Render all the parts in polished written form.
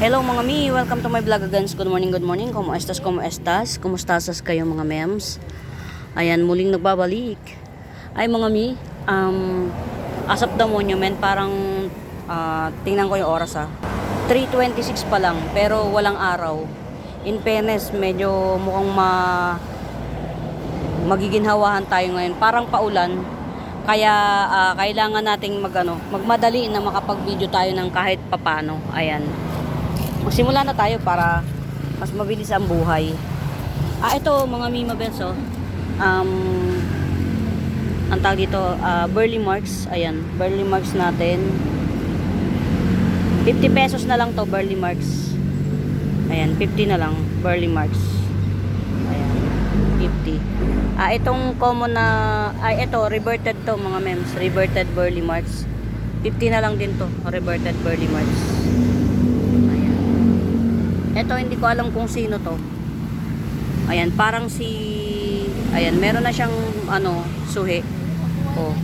Hello mga mi, welcome to my vlog again. Good morning, good morning. Como estas, como estas? Kumusta's kayo mga mems? Ayan, muling nagbabalik. Ay mga mi, as of the monument, parang tingnan ko yung oras 3:26 pa lang, pero walang araw. In fairness, medyo mukhang magiginhawahan tayo ngayon. Parang paulan. Kaya kailangan nating magmadali na makapag-video tayo ng kahit papano. Ayan. Magsimula na tayo para mas mabilis ang buhay. Ito mga Mima Bells, ang tawag dito, Burley Marks. Ayan, Burley Marks natin. 50 pesos na lang to, Burley Marks. Ayan, 50 na lang, Burley Marks. Ayan, 50. Itong common na, ito, reverted to mga mems. Reverted Burley Marks. 50 na lang din to, reverted Burley Marks. Ito, hindi ko alam kung sino to. Ayan, parang ayan, meron na siyang, suhi. 20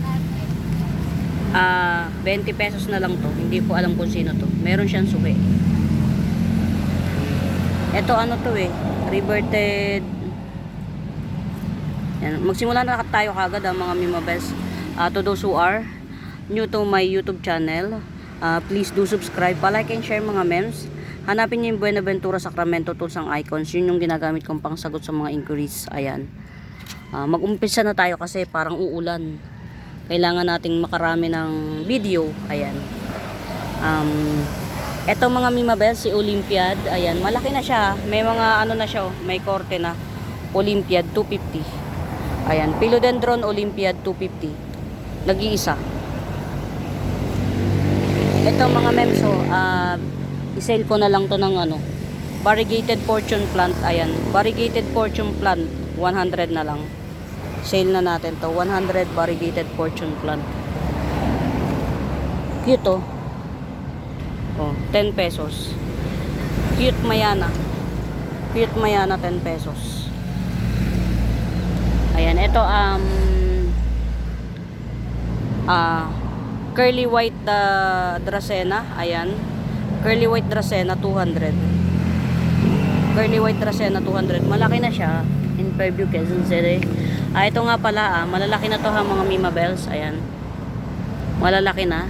pesos na lang to. Hindi ko alam kung sino to. Meron siyang suhi. Ito, to reverted. Ayan, magsimula na tayo kagad mga Mima Bells. To those who are new to my YouTube channel, please do subscribe, like and share mga mems. Hanapin niyo yung Buenaventura Sacramento tools ang icons. Yun yung ginagamit kong pangsagot sa mga inquiries. Ayan. Mag-umpisa na tayo kasi parang uulan. Kailangan nating makarami ng video. Ayan. Eto mga Mima Bells, si Olympiad. Ayan. Malaki na siya. May mga na siya. May korte na. Olympiad 250. Ayan. Philodendron Olympiad 250. Nag-iisa. Eto mga memso. I-sale ko na lang to ng variegated fortune plant. Ayan, variegated fortune plant 100 na lang. Sale na natin to, 100 variegated fortune plant. Cute 10 pesos. Cute Mayana, 10 pesos. Ayan, ito curly white Dracena. Ayan, curly white Dracena 200. Curly white Dracena 200. Malaki na siya. In Fairview, Quezon City. Ito nga pala, malalaki na to mga Mima Bells. Ayan. Malalaki na.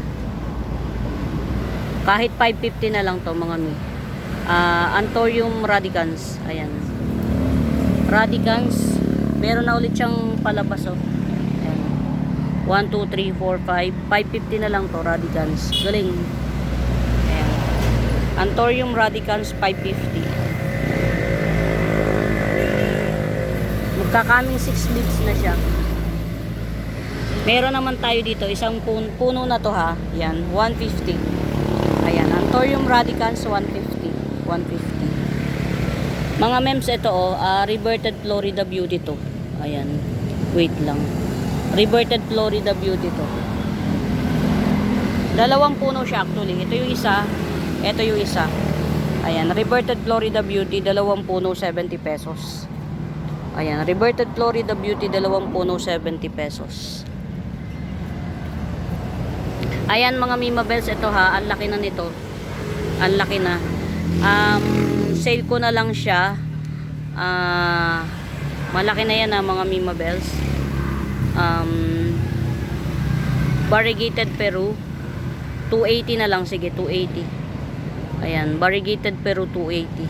Kahit 550 na lang to mga mi. Anthurium radicans. Ayan. Radicans. Meron na ulit siyang palabas Ayan. 1, 2, 3, 4, 5. 550 na lang to, radicans. Galing. Anthurium radicans 550. Magkakaming 6 leaves na siya. Meron naman tayo dito isang puno na to Yan, 150. Ayan, Anthurium radicans 150. 150. Mga mems, ito reverted Florida Beauty to. Ayan. Wait lang. Reverted Florida Beauty to. Dalawang puno siya actually. Ito yung isa. Ito yung isa. Ayan, reverted Florida Beauty, 2 puno, 70 pesos. Ayan, reverted Florida Beauty, 2 puno, 70 pesos. Ayan mga Mima Bells, ito ang laki na nito. Ang laki na. Sale ko na lang siya. Malaki na yan mga Mima Bells. Variegated Peru, 280 na lang, sige, 280. Ayan, variegated Peru 280.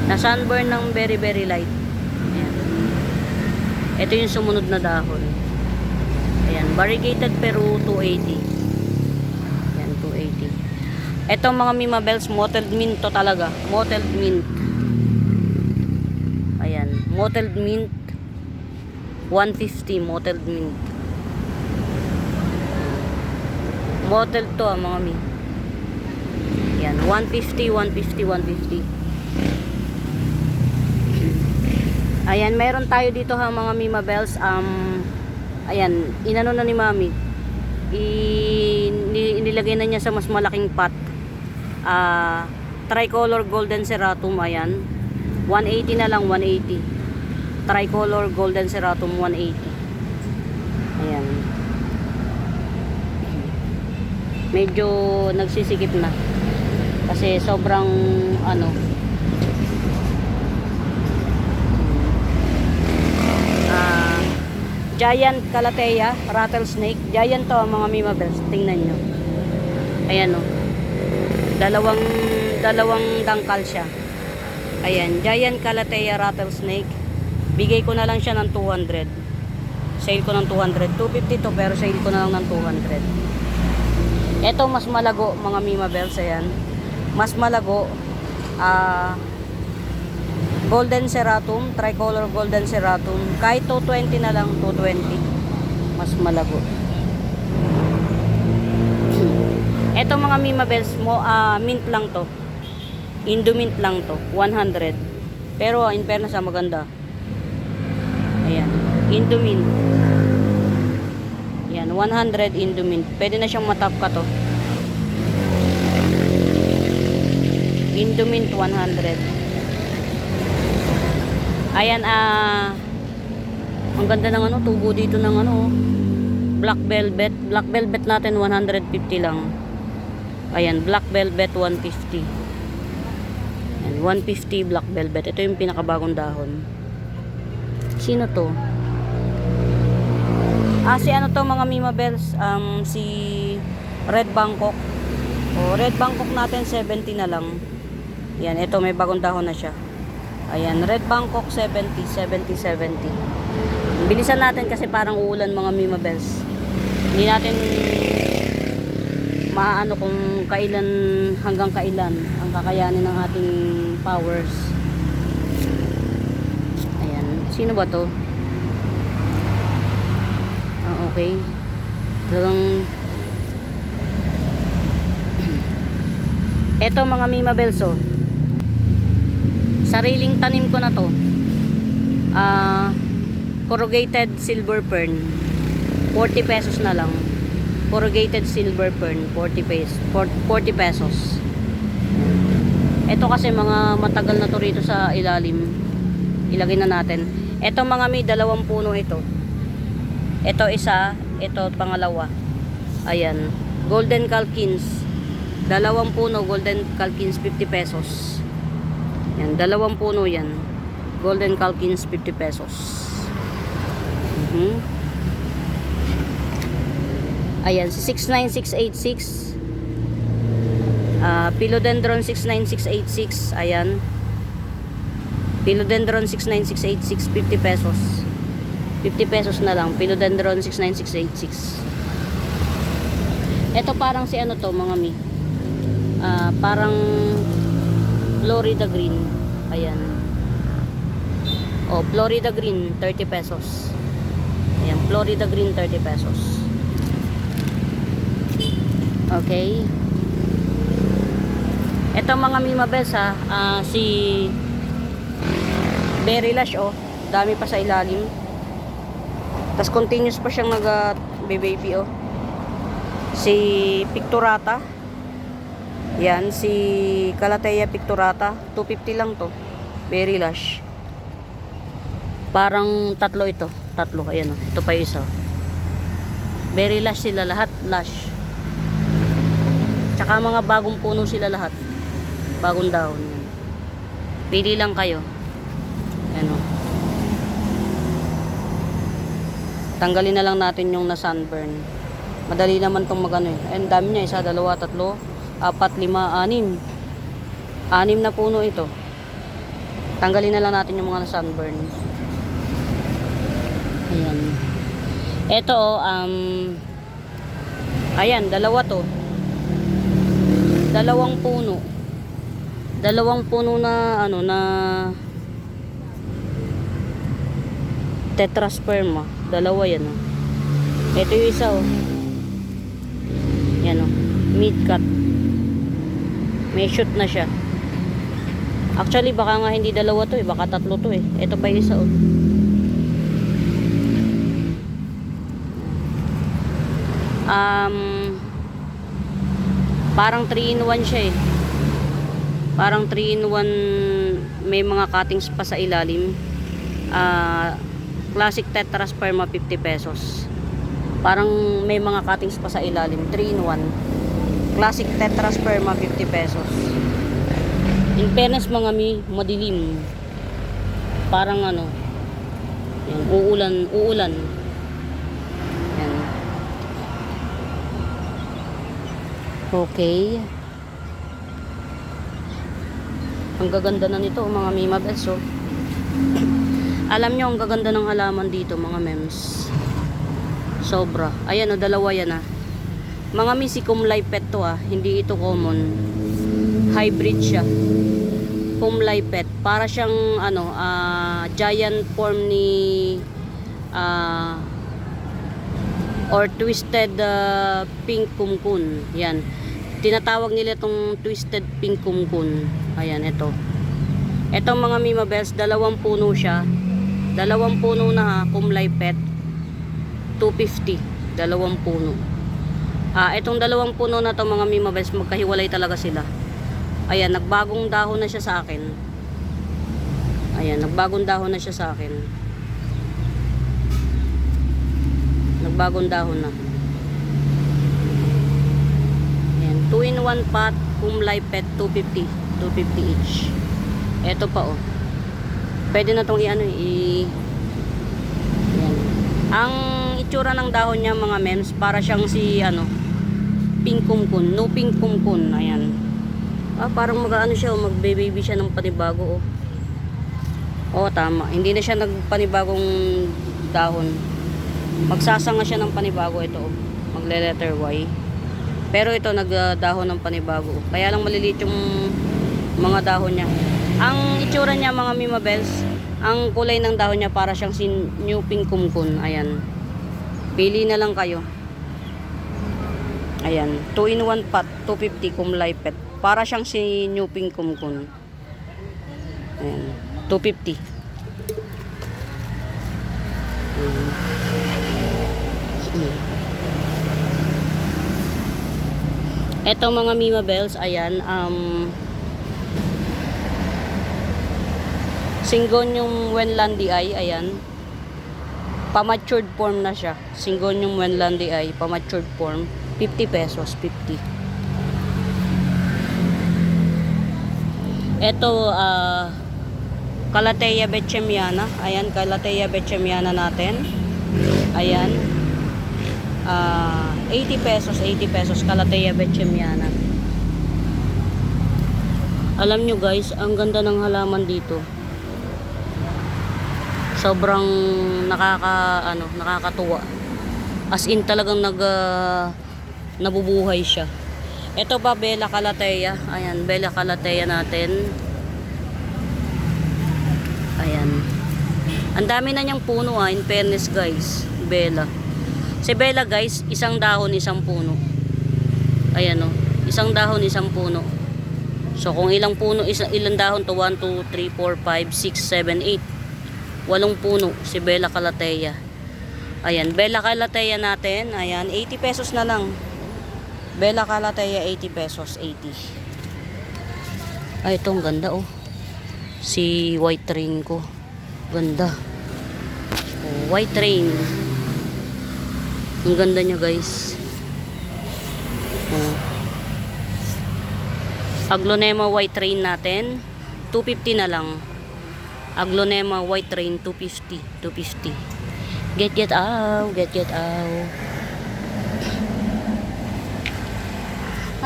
Na sunburn ng very very light. Ayan. Ito yung sumunod na dahon. Ayan, variegated Peru 280. Ayan, 280. Ito mga Mima Bells, mottled mint to talaga. Mottled mint. Ayan, mottled mint 150, mottled mint. Mottled to mga mi. Yan, 150, 150, 150. Ayan, meron tayo dito mga Mima Bells. Ayan, inano na ni Mami. Inilagay na niya sa mas malaking pot. Tricolor Golden Ceratum, ayan. 180 na lang, 180. Tricolor Golden Ceratum, 180. Ayan. Medyo nagsisikip na. Kasi sobrang ano, ah, giant calathea, rattlesnake. Giant to mga mimabels. Tingnan nyo. Ayan o. Dalawang dangkal siya. Ayan, giant calathea rattlesnake. Bigay ko na lang siya ng 200. Sale ko ng 200. 250 to pero sale ko na lang ng 200. Ito mas malago mga mimabels. Ayan. Mas malago. Golden Ceratum, tricolor Golden Ceratum. Kahit 220 na lang, 220. Mas malago. Ito mga mimabels mo, mint lang to. Indumint lang to, 100. Pero in fairness maganda. Ayan, Indumint. Ayan, 100 Indumint. Pwede na siyang matap ka to. Indumint 100. Ayan, ang ganda ng ano, tubo dito ng ano, black velvet. Black velvet natin 150 lang. Ayan, black velvet 150. Ayan, 150 black velvet. Ito yung pinakabagong dahon. Sino to? Si ano to mga mimabels? Si Red Bangkok. Red Bangkok natin 70 na lang. Ayan, ito may bagong dahon na siya. Ayan, Red Bangkok 70. Bilisan natin kasi parang uulan mga mimabels. Hindi natin maano kung kailan hanggang kailan ang kakayanin ng ating powers. Ayan, sino ba to? Okay. Talagang eto mga mimabels, sariling tanim ko na to. Corrugated silver fern, 40 pesos na lang. Corrugated silver fern, 40 pesos. Ito kasi mga matagal na to rito sa ilalim. Ilagay na natin. Ito mga may dalawang puno ito. Ito isa, ito pangalawa. Ayan, Golden Calkins. Dalawang puno, Golden Calkins, 50 pesos. Yan, dalawang puno yan. Golden Calkins, 50 pesos. Ayan, si 69686. Philodendron 69686. Ayan. Philodendron 69686, 50 pesos. 50 pesos na lang. Philodendron 69686. Ito parang si ano to, mga mi. Parang Florida Green. Ayan. Florida Green, 30 pesos. Ayan, Florida Green, 30 pesos. Okay. Ito mga mimabels si Berry Lush, dami pa sa ilalim. Tapos continuous pa siyang nag-baby, Si Picturata. Yan, si Calathea Picturata, 250 lang to. Berry Lush. Parang tatlo ito. Tatlo, ayan ito pa isa. Berry Lush sila lahat, lush. Tsaka mga bagong puno sila lahat. Bagong dahon. Pili lang kayo. Ano. Tanggalin na lang natin yung na-sunburn. Madali naman tong magano eh. Ang dami niya. 1, 2, 3, 4, 5, 6. 6 na puno ito. Tanggalin na lang natin yung mga na-sunburn. Ayan. Ito ayan, dalawa to. Dalawang puno na ano na tetrasperma. Dalawa yan. Ito yung isa yan mid cut. May shoot na siya. Actually baka nga hindi dalawa to baka tatlo to Ito pa yung isa parang 3 in 1 siya parang 3 in 1. May mga cuttings pa sa ilalim. Classic tetrasperma 50 pesos. Parang may mga cuttings pa sa ilalim. 3 in 1 classic tetrasperma 50 pesos. In fairness mga mi, madilim. Parang ano, yan, uulan. Yan. Okay. Ang gaganda na nito mga Mima Bells, oh. Alam nyo, ang gaganda ng halaman dito mga mems. Sobra. Ayan, oh, dalawa yan, ah. Mga mi, si Kumlay Pet to, ah. Hindi ito common. Hybrid siya. Kumlay Pet. Para siyang ano, giant form ni or twisted pink kumkun. Yan. Tinatawag nila itong twisted pink kumkun. Ayan, ito. Ito mga Mima Bells, 2 puno siya. 2 puno na, ha, Kumlay Pet. 250. 2 puno. Itong 2 puno na to mga Mima Bells, magkahiwalay talaga sila. Ayan, nagbagong dahon na siya sa akin. Ayan, nagbagong dahon na siya sa akin. Nagbagong dahon na. Ayan, 2-in-1 pot, Kumlay Pet, 250. 250 each. Ito pa, oh. Pwede na itong Ayan. Ang itsura ng dahon niya mga mems, para siyang si pink kumkun. No pink kumkun. Ayan. Parang siya, magbe-baby siya ng panibago, oh. Oh, tama. Hindi na siya nagpanibagong dahon. Magsasanga siya ng panibago ito, oh. Magle-letter Y. Pero ito nagdahon ng panibago, oh. Kaya lang maliliit yung mga dahon niya. Ang itsura niya mga Mima Bells, ang kulay ng dahon niya para siyang si New Pink Kumkun. Ayan. Pili na lang kayo. Ayan. 2-in-1 pot, 250 Kumlay Pet. Para siyang si New Pink Kumkun. Ayan. 250. Ito mga Mima Bells, ayan, Syngonium Wenlandii, ayan. Pa-matured form na siya. Syngonium Wenlandii, pa-matured form. 50 pesos, 50. Ito, Calathea Betchemiana. Ayan, Calathea Betchemiana natin. Ayan. 80 pesos, Calathea Betchemiana. Alam nyo guys, ang ganda ng halaman dito. Sobrang nakakatuwa. As in talagang nabubuhay siya. Ito pa Bella Calathea. Ayan, Bella Calathea natin. Ayan. Ang dami na niyang puno, in fairness guys. Bella. Si Bella guys, isang dahon, isang puno. Ayan, oh. Isang dahon, isang puno. So kung ilang puno, ilang dahon to? 1, 2, 3, 4, 5, 6, 7, 8. 8 puno si Bella Calathea. Ayan, Bella Calathea natin. Ayan, 80 pesos na lang. Bella Calathea, 80 pesos, 80. Ay, itong ganda, oh. Si white rain ko. Ganda. Oh, white rain. Ang ganda niya, guys. Oh. Aglonema white rain natin. 250 na lang. Aglonema white rain, 250. 250. Get out. Get out.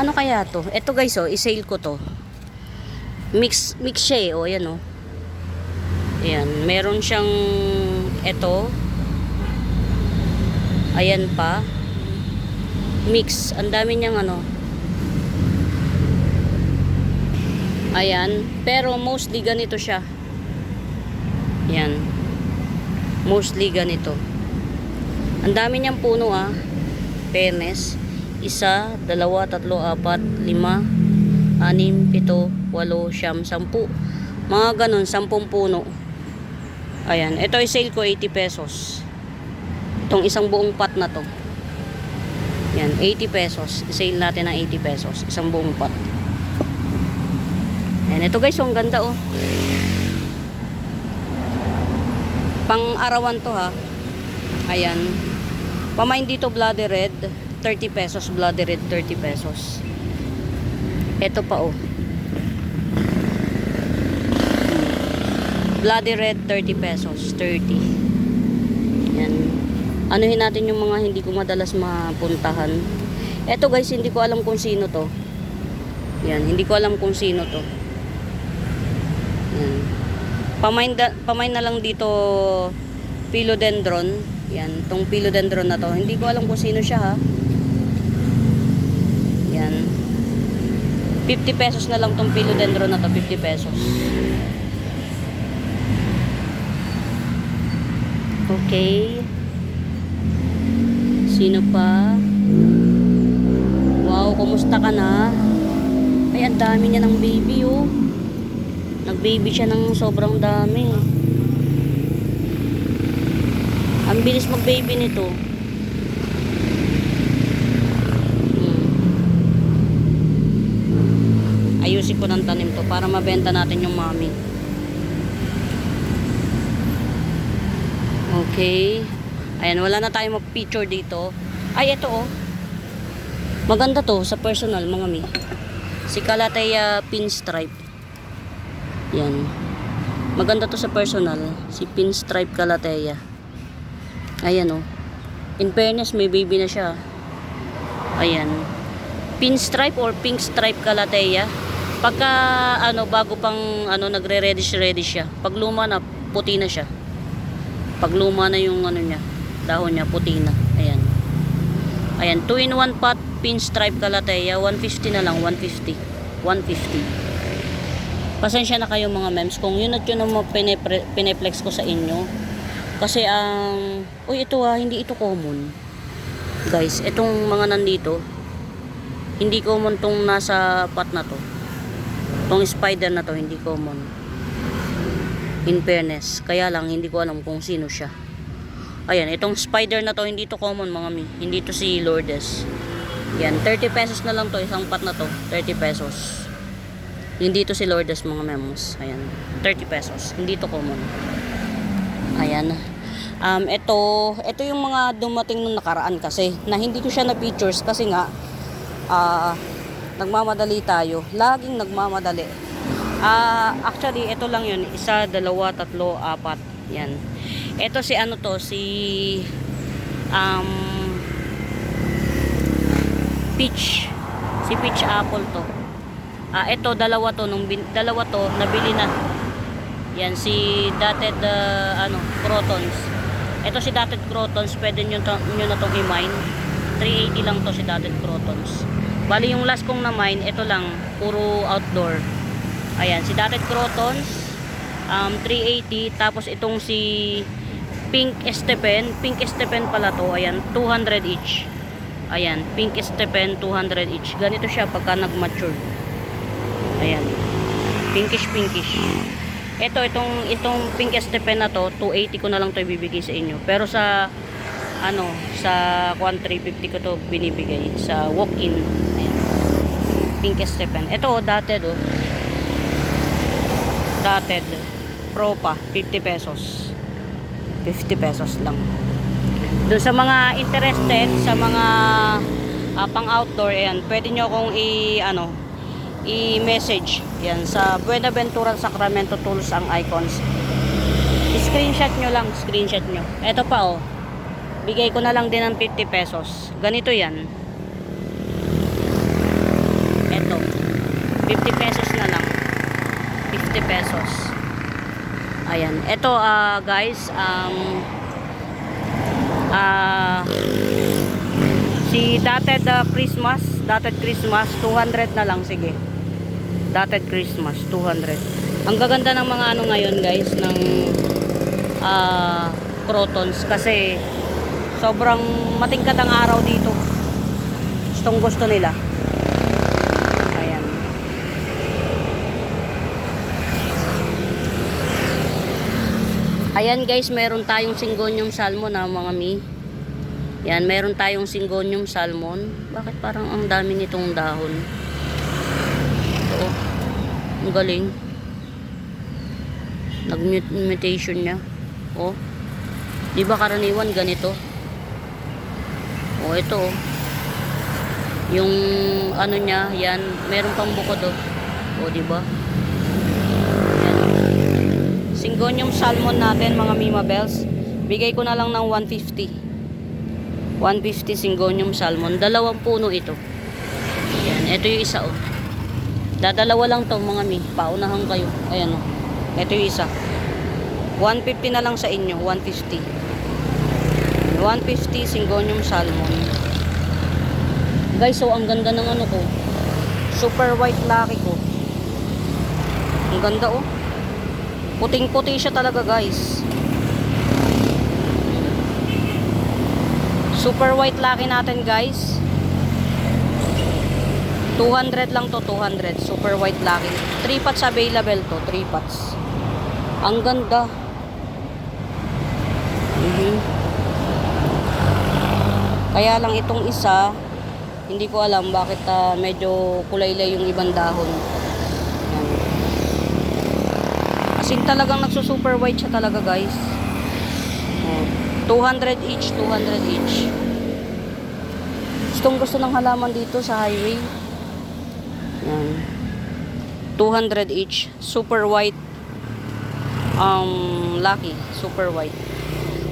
Ano kaya to? Ito guys, oh, i-sale ko to. Mix siya, eh, oh, ayan, oh. Ayan, meron siyang ito. Ayan pa. Mix, ang dami niyang Ayan, pero mostly ganito siya. Ayan. Mostly ganito. Ang dami niyang puno, fairness. 1, 2, 3, 4, 5, 6, 7, 8, 9, 10, 10. Mga ganun, 10 puno. Ayan, ito i-sale ko 80 pesos. Itong isang buong pot na to. Yan, 80 pesos. I-sale natin ng 80 pesos. Isang buong pot. Ayan, ito guys, ang ganda, oh. Pang-arawan to, ha. Ayan. Pamain dito bloody red, 30 pesos. Bloody red, 30 pesos. Ito pa, oh. Bloody red, 30 pesos. 30. Yan. Anuhin natin yung mga hindi ko madalas mapuntahan. Eto guys, hindi ko alam kung sino to. Yan, hindi ko alam kung sino to. Yan. Pamain na lang dito philodendron. Yan, tong philodendron na to. Hindi ko alam kung sino siya ha. Yan. 50 pesos na lang tong philodendron na to. 50 pesos. Okay. Sino pa? Wow, kumusta ka na? Ay, ang dami niya ng baby, oh. Nag-baby siya ng sobrang dami. Ang bilis mag-baby nito. Ayusin ko ng tanim to para mabenta natin yung mami. Okay. Ayan, wala na tayong picture dito. Ay, ito oh. Maganda to sa personal, mga mi. Si Calathea Pinstripe. Yan. Maganda to sa personal. Si Pinstripe Calathea. Ayan oh. In fairness, may baby na siya. Ayan. Pinstripe or pink stripe Calathea. Pagka, bago pang, nagre-reddish siya. Pag luma na, puti na siya. Pag luma na yung niya, dahon niya, puti na. Ayan. Ayan, 2-in-1 pot, Pinstripe Calathea, 150 na lang, 150. 150. Pasensya na kayo mga mems kung yun at yun ang pineplex ko sa inyo. Kasi uy, ito hindi ito common. Guys, itong mga nandito, hindi common tong nasa pot na to. Tong spider na to, hindi common. In fairness, kaya lang hindi ko alam kung sino siya. Ayan, itong spider na to, hindi to common mga mi. Hindi to si Lourdes. Yan, 30 pesos na lang to, isang pot na to, 30 pesos. Hindi to si Lourdes mga mems. Ayan, 30 pesos. Hindi to common. Ayan. Ito yung mga dumating nung nakaraan kasi, na hindi ko siya na pictures kasi nga, nagmamadali tayo. Laging nagmamadali. Actually, ito lang yun. 1, 2, 3, 4. Yan. Ito si peach. Si peach apple to. Ito, dalawa to. Dalawa to, nabili na. Yan, si dotted, crotons. Ito si dotted crotons. Pwede nyo na itong i-mine. 380 lang to si dotted crotons. Bali, yung last kong na-mine, ito lang. Puro outdoor. Ayan, si dotted crotons 380, tapos itong si pink estepen pala to, ayan, 200 each. Ayan, pink estepen 200 each. Ganito siya pagka nag-mature. Ayan. Pinkish. Itong pink estepen na to, 280 ko na lang to ibibigay sa inyo. Pero sa sa 350 ko to binibigay sa walk-in. Ayan. Pink estepen. Ito dotted oh. Dotted Propa 50 pesos 50 pesos lang. Doon sa mga interested sa mga pang outdoor, ayan, pwede nyo akong i-message yan sa Buenaventura Sacramento Tools ang icons. Screenshot nyo. Ito pa oh, bigay ko na lang din ng 50 pesos. Ganito yan. Ito 50 pesos na lang, 50 pesos. Ayan. Ito guys, si dotted Christmas 200 na lang, sige. Dotted Christmas 200. Ang gaganda ng mga ngayon guys ng crotons kasi sobrang matingkad ang araw dito. Gusto nila. Ayan guys, meron tayong Syngonium salmon mga mi. Yan, meron tayong Syngonium salmon. Bakit parang ang dami nitong dahon? Ito, ang galing. Nag-mutation niya. Oh. Di ba karaniwan ganito? Oh, ito oh. Yung niya, yan, meron pang bukod oh. Oh, di ba? Yan. Syngonium salmon natin mga Mima Bells. Bigay ko na lang ng 150. 150 Syngonium salmon. Dalawang puno ito. Ayan, ito yung isa oh. Dadalawa lang to mga mi. Paunahan kayo. Ayan oh. Ito yung isa. 150 na lang sa inyo. 150. 150 Syngonium salmon. Guys, so ang ganda ng ano ko. Super white laki ko. Ang ganda oh. Puting-puti siya talaga guys. Super white laki natin guys. 200 lang to, 200. Super white laki. 3 pots available to, 3 pots. Ang ganda. Kaya lang itong isa, hindi ko alam bakit medyo kulaylay yung ibang dahon. Yan. Asin talagang nagsusuper white siya talaga guys. 200 each, 200 each. Gustong gusto ng halaman dito sa highway. Yan. 200 each. Super white. Lucky. Super white.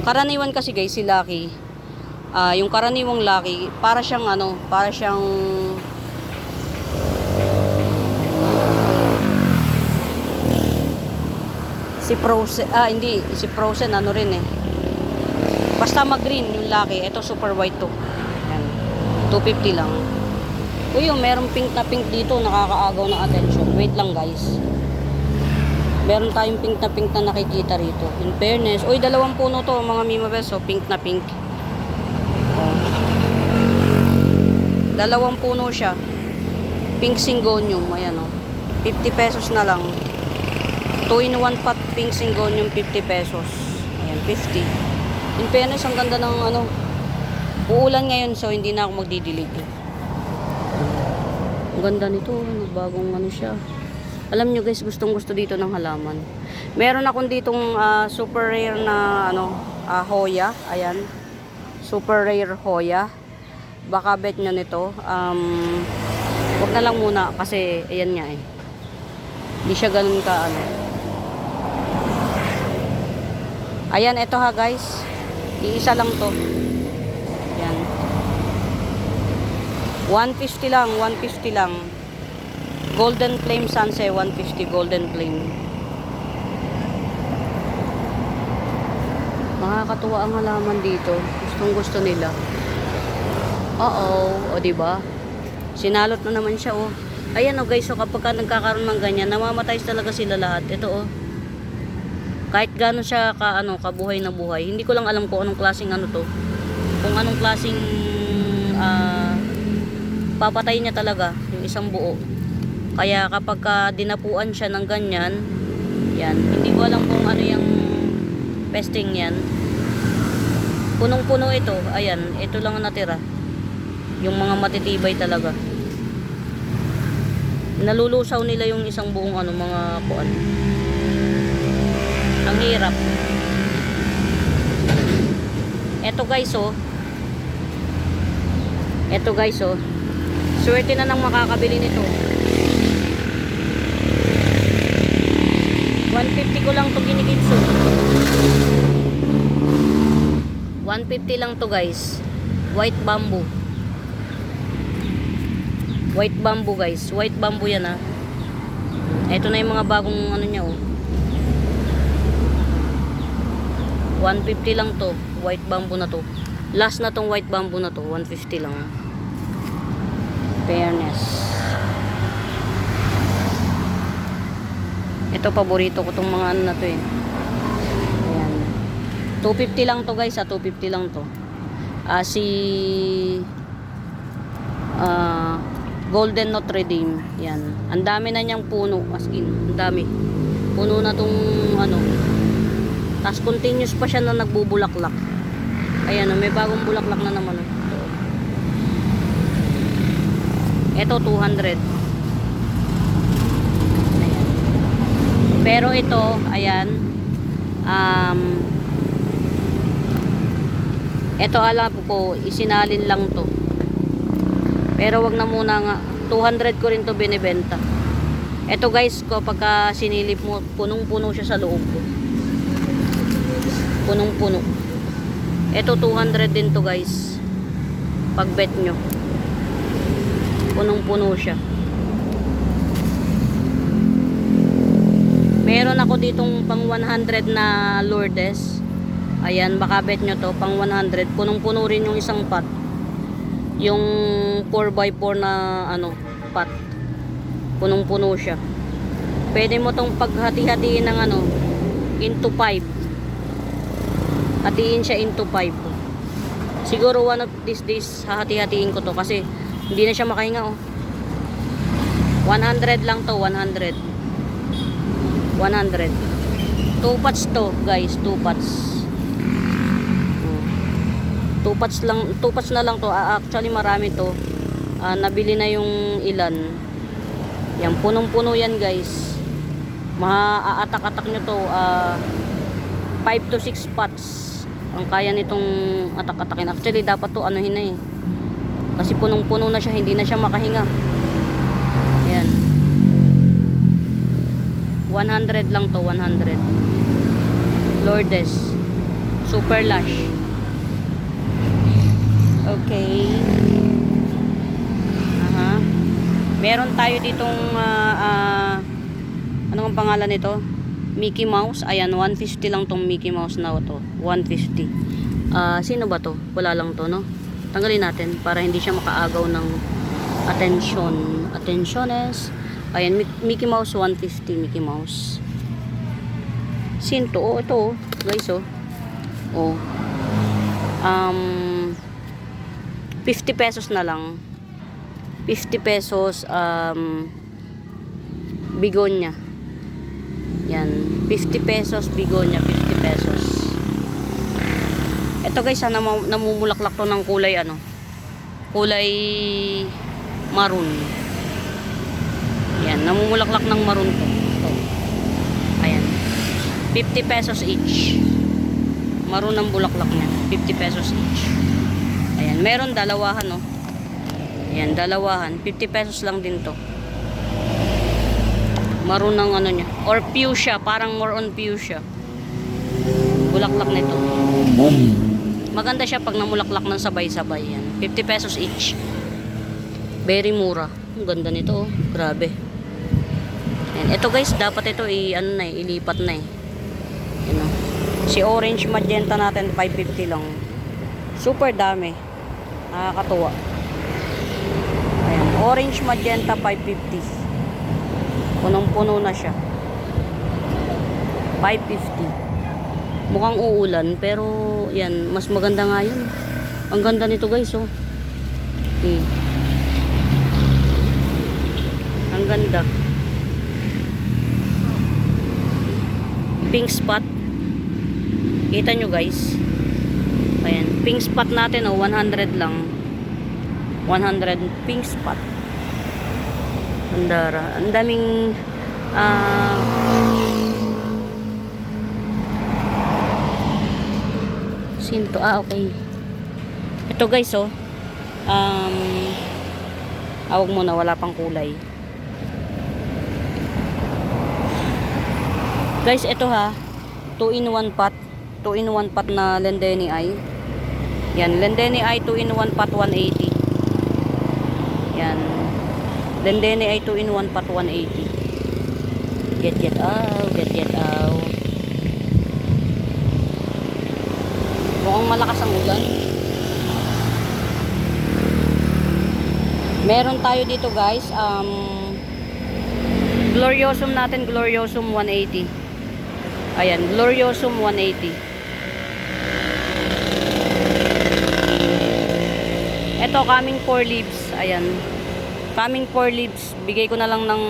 Karaniwan kasi guys si Lucky. Yung karaniwang Lucky, para siyang ano, para siyang si Frozen, hindi, si Frozen ano rin eh. Basta mag-green yung Lucky. Ito super white to. Yan. 250 lang. Uy, yung merong pink na pink dito. Nakakaagaw ng attention. Wait lang guys. Meron tayong pink na nakikita rito. In fairness. Uy, dalawang puno to mga Mima Bells. So, pink na pink. Oh. Dalawang puno siya. Pink Syngonium. Ayan o. 50 pesos na lang. 2 in 1 pot pink Syngonium. 50 pesos. Ayan, 50. In fairness, ang ganda ng ano. Uulan ngayon, so hindi na ako magdidelete. Ang ganda nito. Bagong ano siya. Alam nyo guys, gustong gusto dito ng halaman. Meron akong ditong super rare na ano, Hoya. Ayan. Super rare Hoya. Baka bet nyo nito. Huwag na lang muna kasi ayan nga eh. Hindi siya ganun ka ano. Ayan, ito ha guys. Iisa lang to. Yan. 150 lang, 150 lang. Golden Flame Sanse, 150 Golden Flame. Makakatuwa ang halaman dito. Gustong gusto nila. O diba? Sinalot na naman siya, oh. Ayan, oh guys, so kapag nagkakaroon ng ganyan, namamatay talaga sila lahat. Ito, oh. Kahit gano'n siya kabuhay na buhay. Hindi ko lang alam kung anong klaseng ano to. Kung anong klaseng papatay niya talaga yung isang buo. Kaya kapag dinapuan siya ng ganyan, yan, hindi ko alam kung ano yung pesting yan. Punong-puno ito. Ayan, ito lang ang natira. Yung mga matitibay talaga. Nalulusaw nila yung isang buong mga kuan. Ang hirap. Eto guys oh. Eto guys oh. Swerte na nang makakabili nito. 150 ko lang to ginikitso. 150 lang to guys. White bamboo. White bamboo guys. White bamboo yan ha. Eto na yung mga bagong ano niya oh. 150 lang to. White bamboo na to. Last na tong white bamboo na to. 150 lang. Fairness. Ito paborito ko tong mga ano na to eh. Ayan. 250 lang to guys. 250 lang to. Si Golden Notre Dame. Yan. Ang dami na niyang puno. As in. Ang dami. Puno na tong ano. Tapos continuous pa siya na nagbubulaklak. Ayan, may bagong bulaklak na naman. Ito 200. Ayan. Pero ito, ayan. Ito alam ko, isinalin lang to. Pero wag na muna nga. 200 ko rin to binibenta. Ito guys, kapag sinilip mo, punong-puno siya sa loob ko. Punong-puno. Ito 200 din to guys. Pag bet nyo. Punong-puno siya. Meron ako ditong pang 100 na Lourdes. Ayan, baka bet nyo to, pang 100. Punong-puno rin yung isang pot. Yung 4x4 na ano, pot. Punong-puno siya. Pwede mo tong paghati-hatiin ng ano, into 5. Hatiin siya into 5. Siguro one of these days hahati-hatiin ko to kasi hindi na siya makahinga oh. 100 lang to, 100. 100. 2 pots to, guys, 2 pots. 2 pots lang, 2 pots na lang to. Actually marami to. Nabili na yung ilan. Yan, punong-puno yan, guys. Maaatak-atak nyo to. 5 to 6 pots ang kaya nitong atak-atakin. Actually dapat to anuhin na eh. Kasi punong-puno na siya, hindi na siya makahinga. Ayan. 100 lang to, 100. Lourdes. Super lush. Okay. Aha. Meron tayo ditong ano ang pangalan nito? Mickey Mouse. Ayan, 150 lang tong Mickey Mouse na to. 150. Sino ba to? Wala lang to, no? Tanggalin natin para hindi siya makaagaw ng attention. Attentiones. Ayan, Mickey Mouse 150, Mickey Mouse. Sino to? Oh, ito oh. Guys oh. Oh. 50 pesos na lang. 50 pesos bigonya. Yan, 50 pesos bigonya, 50 pesos. Ito guys, namumulaklak to ng kulay ano? Kulay maroon. Yan, namumulaklak ng maroon to. Ito. Ayan. 50 pesos each. Maroon ang bulaklak niya. 50 pesos each. Ayan, meron dalawahan, no? Ayan, dalawahan. 50 pesos lang din to. Maroon ng ano niya. Or fuchsia, parang more on fuchsia. Bulaklak nito. Maganda siya pag namulaklak ng sabay-sabay. Yan. 50 pesos each. Very mura. Ang ganda nito, oh. Grabe. Ayan. Ito guys, dapat ito ano na, ilipat na eh. Ano? Si orange magenta natin 550 lang. Super dami. Nakakatuwa. Ayan, orange magenta 550. Punong-puno na siya. 550. Mukhang uulan pero yan, mas maganda nga yun. Ang ganda nito guys, oh. Ang ganda. Pink spot. Kita nyo guys. Ayan, pink spot natin oh, 100 lang. 100 pink spot. Andara. Ang daming sinto. Okay. Ito guys oh. Awag muna, wala pang kulay. Guys, ito ha. 2-in-1 pot. 2-in-1 pot na Lendeni Eye. Yan, Lendeni Eye 2-in-1 pot 180. Yan. Lendeni Eye 2-in-1 pot 180. Get out, get out. Mukhang malakas ang ulan. Meron tayo dito guys, Gloriosum natin, Gloriosum 180. Ayan, Gloriosum 180. Ito, coming 4 leaves. Ayan. Coming 4 leaves. Bigay ko na lang ng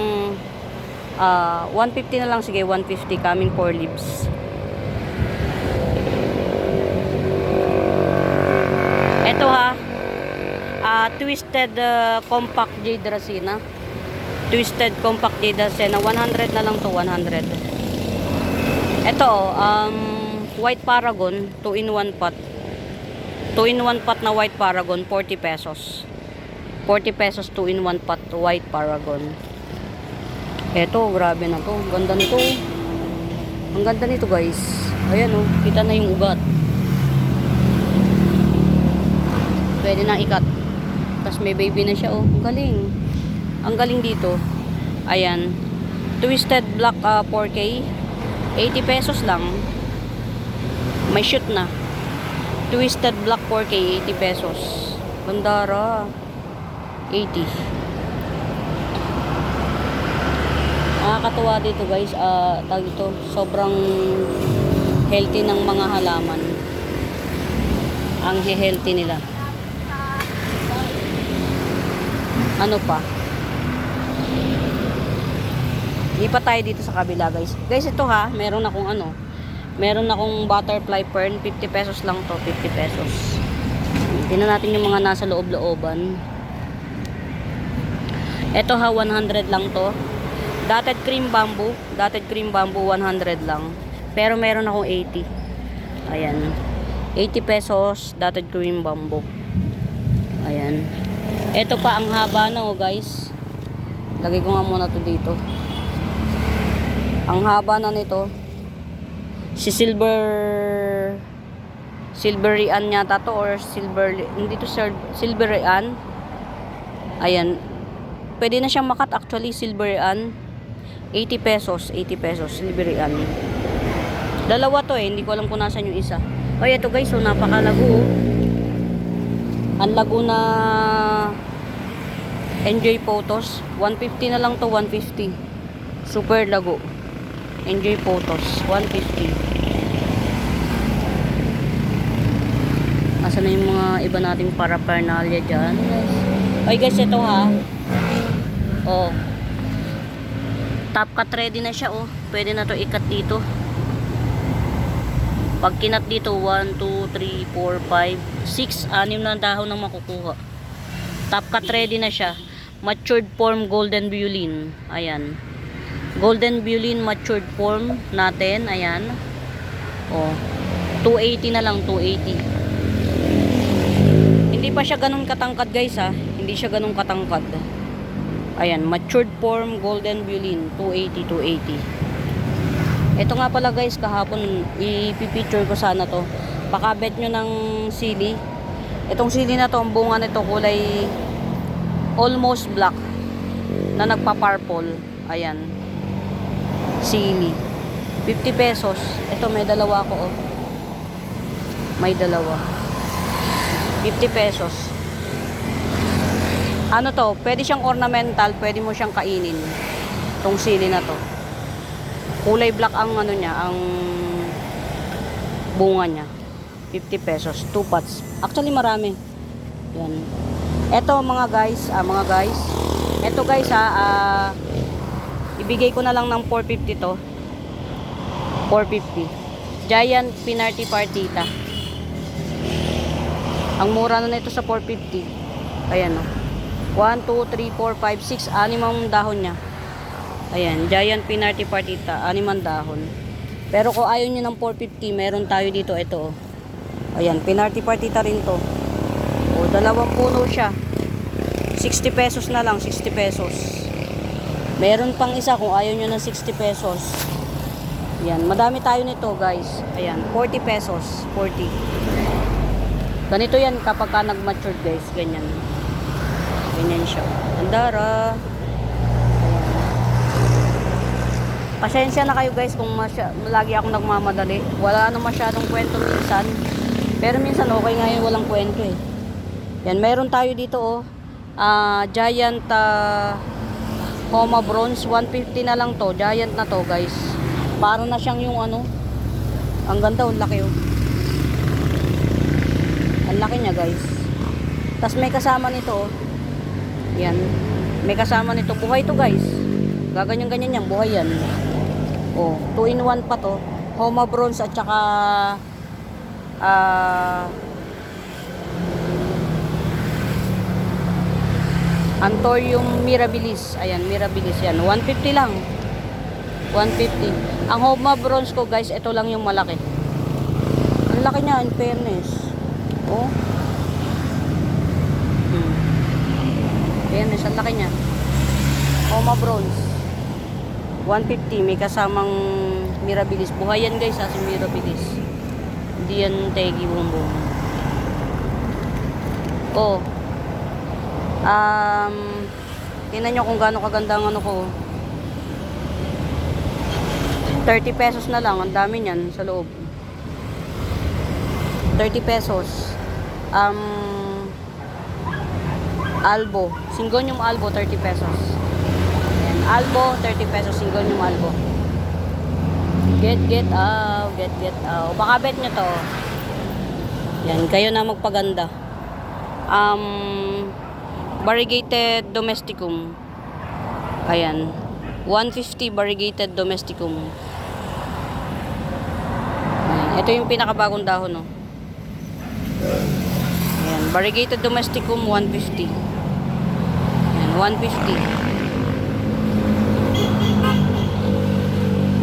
150 na lang. Sige, 150. Coming 4 leaves. Ito ha. Twisted compact jade racina. Twisted compact jade racina. 100 na lang to, 100. Ito, white paragon, 2-in-1 pot. 2-in-1 pot na white paragon, 40 pesos. 40 pesos, 2-in-1 pot, white paragon. Ito, grabe na to. Ganda nito. Ang ganda nito, guys. Ayan oh, kita na yung ugat. Pwede na ikat. Tapos may baby na siya oh. Ang galing. Ang galing dito. Ayan. Twisted black 4K. 80 pesos lang. May shoot na. Twisted black 4K, 80 pesos. Bandara. 80. Nakakatuwa dito guys. Tawag ito, sobrang healthy ng mga halaman. Ang healthy nila. Ano pa? Lipat tayo dito sa kabila guys. Guys, ito ha, meron akong ano, meron akong butterfly fern, 50 pesos lang to, 50 pesos. Tingnan natin yung mga nasa loob-looban. Ito ha, 100 lang to. Dotted cream bamboo, 100 lang. Pero meron akong 80. Ayan. 80 pesos, dotted cream bamboo. Ayan. Ito pa ang haba na oh guys. Lagay ko nga muna to dito. Ang haba na nito. Si Silverian yata to or hindi to Silverian. Ayan. Pwede na siyang makat actually Silverian. 80 pesos Silverian. Dalawa to hindi ko alam kung nasaan yung isa. Ay, ito guys, so napakalago. Ang lago na Enjoy Photos. 150 na lang to, 150. Super lago. Enjoy Photos, 150. Asa na yung mga iba nating paraphernalia dyan. Ay guys, ito ha. Oh. Top cut ready na siya oh. Pwede na to ikat dito. Pag kinat dito, 1, 2, 3, 4, 5, 6, 6 na dahon ang makukuha. Top cut ready na siya. Matured form golden violin. Ayan. Golden violin matured form natin. Ayan. Oh. 280 na lang, 280. Hindi pa siya ganun katangkad guys ha. Hindi siya ganun katangkad. Ayan, matured form golden violin, 280. Ito nga pala guys, kahapon ipipicture ko sana to. Pakabet nyo ng sili. Itong sili na to, ang bunga nito kulay almost black na nagpa-purple. Ayan. Sili. 50 pesos. Ito may dalawa ko oh. May dalawa. 50 pesos. Ano to? Pwede siyang ornamental, pwede mo siyang kainin. Itong sili na to. Kulay black ang ano niya, ang bunga niya. 50 pesos, 2 pots. Actually marami. Yan. Ito mga guys, Ito guys ibigay ko na lang ng 450 to. 450. Giant Pinarty Partita. Ang mura na nito sa 450. Ayan oh. 1, 2, 3, 4, 5, 6, 6 ang dahon niya. Ayan, Giant Pinarty Partita, 6 dahon. Pero kung ayaw nyo ng 450, meron tayo dito, ito. Ayan, Pinarty Partita rin to. O, 2 puno siya. 60 pesos na lang, 60 pesos. Meron pang isa kung ayaw nyo ng 60 pesos. Ayan, madami tayo nito guys. Ayan, 40 pesos, 40. Ganito yan kapag ka nag-matured guys, ganyan. Ganyan siya. Andara. Pasensya na kayo guys kung lagi akong nagmamadali. Wala na masyadong kwento minsan. Pero minsan okay nga yun, walang kwento eh. Yan, meron tayo dito oh. Giant Homa Bronze. 150 na lang to. Giant na to guys. Para na siyang yung ano. Ang ganda oh, laki oh. Ang laki niya guys. Tapos may kasama nito oh. Yan. May kasama nito. Buhay to guys. Gaganyan-ganyan yan. Buhay yan. Oh, 2-in-1 pa to. Homa Bronze at saka Anthurium mirabilis. Ayan, mirabilis yan. 150 lang. 150. Ang Homa Bronze ko guys, ito lang yung malaki. Ang laki niya in fairness. Oh. Fairness, ang laki niya. Homa Bronze. 150, may kasamang Mirabilis. Buhay yan guys ha, si Mirabilis. Hindi yan tegi bumbong. Oh. Tingnan nyo kung gaano kaganda ang ano ko. 30 pesos na lang, ang dami niyan sa loob. 30 pesos. Albo, Syngonium Albo 30 pesos. Ayan, Albo 30 pesos, Syngonium Albo. Get out. Baka bet nyo to. Yan, kayo na magpaganda. Variegated domesticum. Ayan. 150 variegated domesticum. Ayan. Ito yung pinakabagong dahon, no. Ayan. Variegated domesticum 150. Ayan, 150.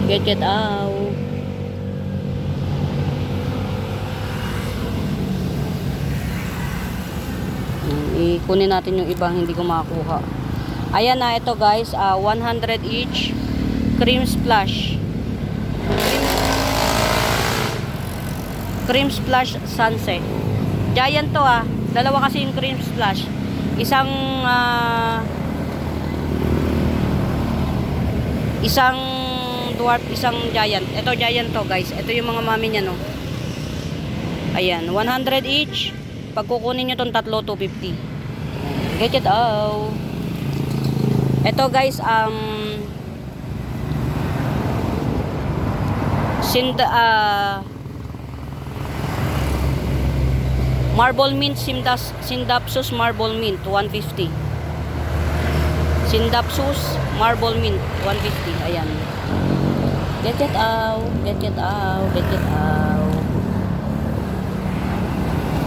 Get out. Ikunin natin yung ibang hindi ko makakuha. Ayan na, ito guys, 100 each. Cream Splash. Cream Splash Sunset. Giant to dalawa kasi yung Cream Splash. Isang dwarf, isang giant. Ito giant to guys. Ito yung mga mami niya, no. Ayan, 100 each. Pag kukunin nyo tong tatlo, 250. Get it out. Ito guys, Marble Mint, Syndapsus Marble Mint 150. Syndapsus Marble Mint 150. Ayan. Get it out.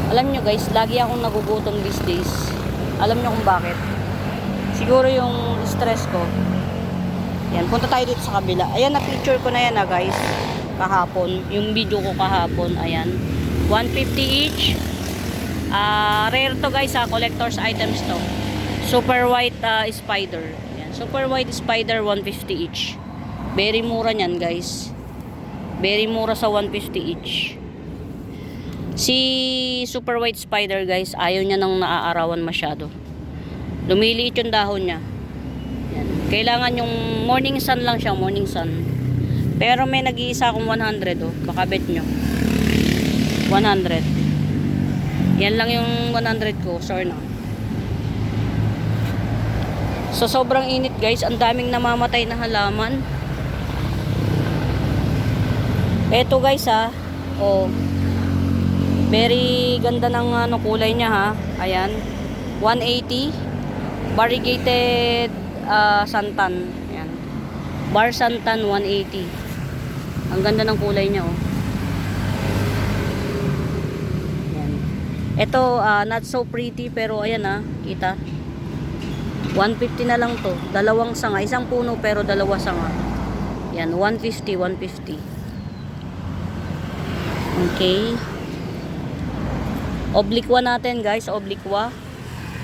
Alam nyo guys, lagi akong nagugutom these days. Alam nyo kung bakit? Siguro yung stress ko. Yan, punta tayo dito sa kabila. Ayan, na-picture ko na yan guys. Kahapon. Yung video ko kahapon. Ayan. 150 each. Rare to guys collector's items to. Super white spider. Ayan. Super white spider 150 each. Very mura nyan guys. Very mura sa 150 each. Si super white spider guys, ayaw niya nang naaarawan masyado. Lumiliit yung dahon niya. Yan. Kailangan yung morning sun lang siya, morning sun. Pero may nag-iisa akong 100 baka bet nyo. 100. Yan lang yung 100 ko, sure na. So sobrang init guys, ang daming namamatay na halaman. Eto guys very ganda ng kulay niya Ayan. 180. Variegated santan. Ayan. Bar santan 180. Ang ganda ng kulay niya Ayan. Ito not so pretty pero ayan kita. 150 na lang to. Dalawang sanga, isang puno pero dalawa sanga. Yan, 150. Okay. Obliqua natin guys, obliqua.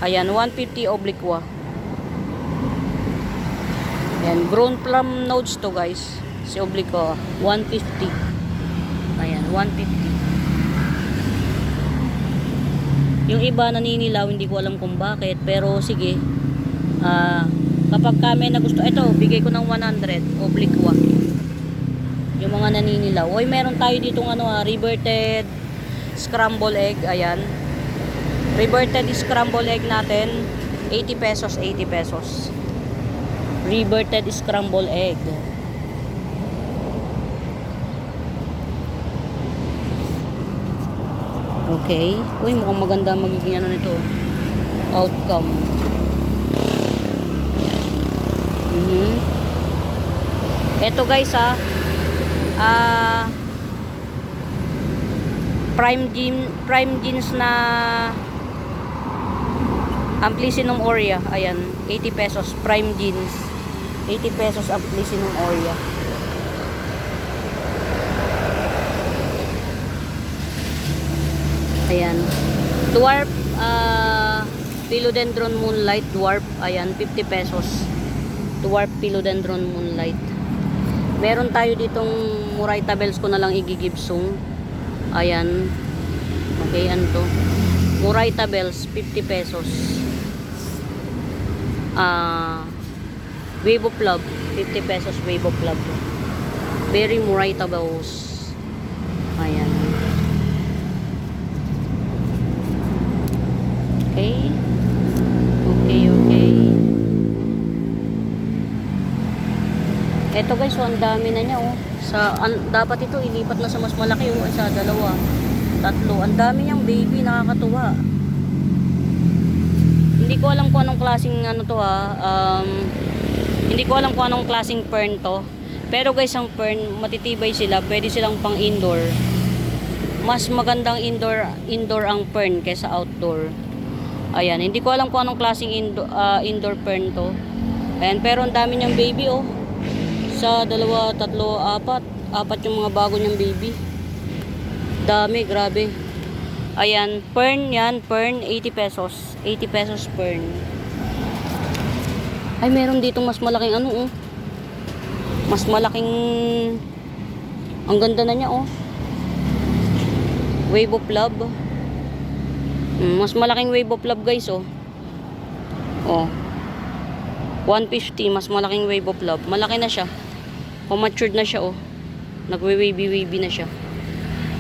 Ayan, 150 obliqua. Ayan, grown plum nodes to guys. Si obliqua, 150. Ayan, 150. Yung iba naninilaw, hindi ko alam kung bakit. Pero sige, kapag kami na gusto, ito, bigay ko ng 100 obliqua. Yung mga naninilaw. Oy, meron tayo ditong reverted scramble egg. Ayan, reverted scramble egg natin 80 pesos. Reverted scramble egg. Okay. Uy, mukhang maganda magiging nito outcome. Ito guys prime jeans na Amplicynum aurea. Ayan, 80 pesos prime jeans. 80 pesos Amplicynum aurea. Ayan, dwarf philodendron moonlight dwarf. Ayan, 50 pesos. Dwarf philodendron moonlight. Meron tayo ditong Murayta bells ko na lang igigibsong. Ayan. Okay, ano to? Murayta bells, 50 pesos. Wave of Love, 50 pesos Wave of Love. Very Murayta bells. Ayan. Okay. Okay. Eto guys, so ang dami na niya oh. Dapat ito ilipat na sa mas malaki oh, isa, dalawa, tatlo. Ang dami niyang baby, nakakatuwa. Hindi ko alam kung anong klaseng ano to hindi ko alam kung anong klaseng fern to. Pero guys, ang fern, matitibay sila, pwede silang pang indoor. Mas magandang indoor ang fern kaysa outdoor. Ayan, hindi ko alam kung anong klaseng indoor fern to. Ayan, pero ang dami niyang baby oh. Sa dalawa, tatlo, apat yung mga bago niyang baby. Dami, grabe. Ayan, fern yan, fern 80 pesos. 80 pesos fern. Ay, meron ditong mas malaking ano oh. Mas malaking, ang ganda na niya oh. Wave of Love. Mas malaking Wave of Love guys oh. Oh. 150, mas malaking Wave of Love. Malaki na siya. Matured na siya oh. Nagwe-wavy na siya.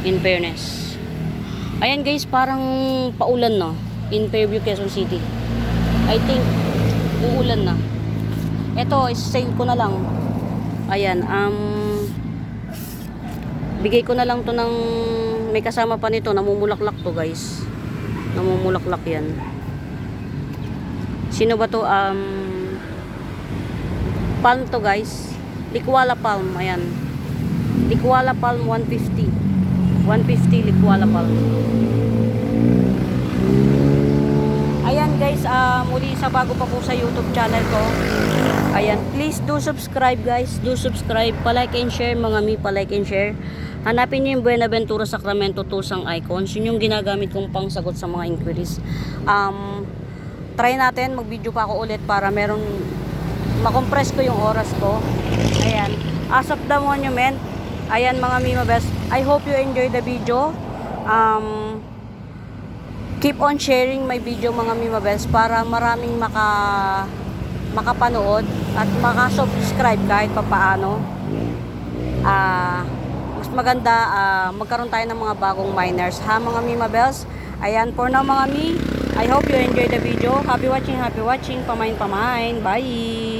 In fairness. Ayan guys, parang paulan na in Fairview, Quezon City. I think uulan na. Ito, sale ko na lang. Ayan, bigay ko na lang to ng, may kasama pa nito, namumulaklak to guys. Namumulaklak yan. Sino ba to? Palm to guys. Likwala palm, ayan. Likwala palm 150. 150 likwala palm. Ayan guys, muli sa bago pa po sa YouTube channel ko. Ayan, please do subscribe guys. Do subscribe, pa-like and share mga pa-like and share. Hanapin niyo yung Buenaventura Sacramento Tusang Icons. Yun yung ginagamit kong pangsagot sa mga inquiries. Try natin, mag-video pa ako ulit para meron makompress ko yung oras ko. Ayan, as of the monument. Ayan mga Mima Best, I hope you enjoy the video. Keep on sharing my video mga Mima Best para maraming makapanood at makasubscribe kahit papaano. Mas maganda magkaroon tayo ng mga bagong miners ha mga Mima Bells. Ayan, for now mga I hope you enjoy the video. Happy watching, pamain. Bye!